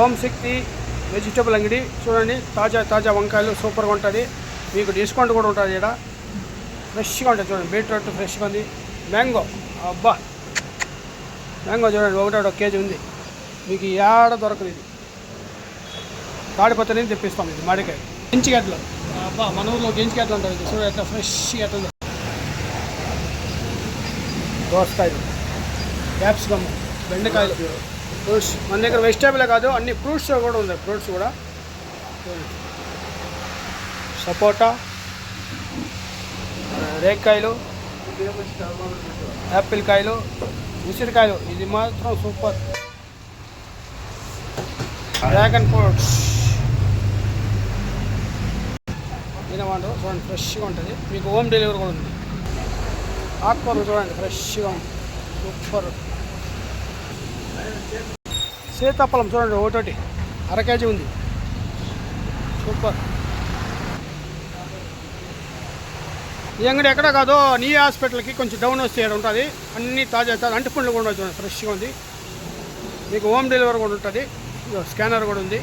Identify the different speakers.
Speaker 1: ఓం శక్తి vegetable అంగడి చూడండి. తాజా తాజా వంకాయలు సూపర్గా ఉంటుంది. మీకు డిస్కౌంట్ కూడా ఉంటుంది. ఇక్కడ ఫ్రెష్గా ఉంటుంది చూడండి. బీట్రూట్ ఫ్రెష్గా ఉంది. మ్యాంగో అబ్బా, మ్యాంగో చూడండి, ఒకటి కేజీ ఉంది. మీకు ఏడ దొరకదు. ఇది తాడిపత్రి నుంచి తెప్పిస్తాం. ఇది మాడికాయ గెంచిగడ్డలు అబ్బా, మన ఊళ్ళో గెంచిగడ్డలు ఉంటుంది. ఇది చూడండి ఎట్లా ఫ్రెష్గా ఎట్లా. దోసకాయలు, క్యాప్సికమ్, బెండకాయలు, ఫ్రూట్స్. మన దగ్గర వెజిటేబులే కాదు, అన్ని ఫ్రూట్స్ కూడా ఉన్నాయి. ఫ్రూట్స్ కూడా సపోటా, రేక్కాయలు, యాపిల్ కాయలు, ఉసిరికాయలు. ఇది మాత్రం సూపర్. డ్రాగన్ ఫ్రూట్స్ తినవాడు చూడండి, ఫ్రెష్గా ఉంటుంది. మీకు హోమ్ డెలివరీ కూడా ఉంది. ఆకుకూరలు చూడండి, ఫ్రెష్గా ఉంది, సూపర్. సీతాఫలం చూడండి, ఒకటి అర కేజీ ఉంది, సూపర్. ఈ అంగడి ఎక్కడ కాదు, నీ హాస్పిటల్కి కొంచెం డౌన్ వస్తే ఉంటుంది. అన్ని తాజా తాజా అంటుపండ్లు కూడా చూడండి, ఫ్రెష్గా ఉంది. మీకు హోమ్ డెలివరీ కూడా ఉంటుంది. స్కానర్ కూడా ఉంది.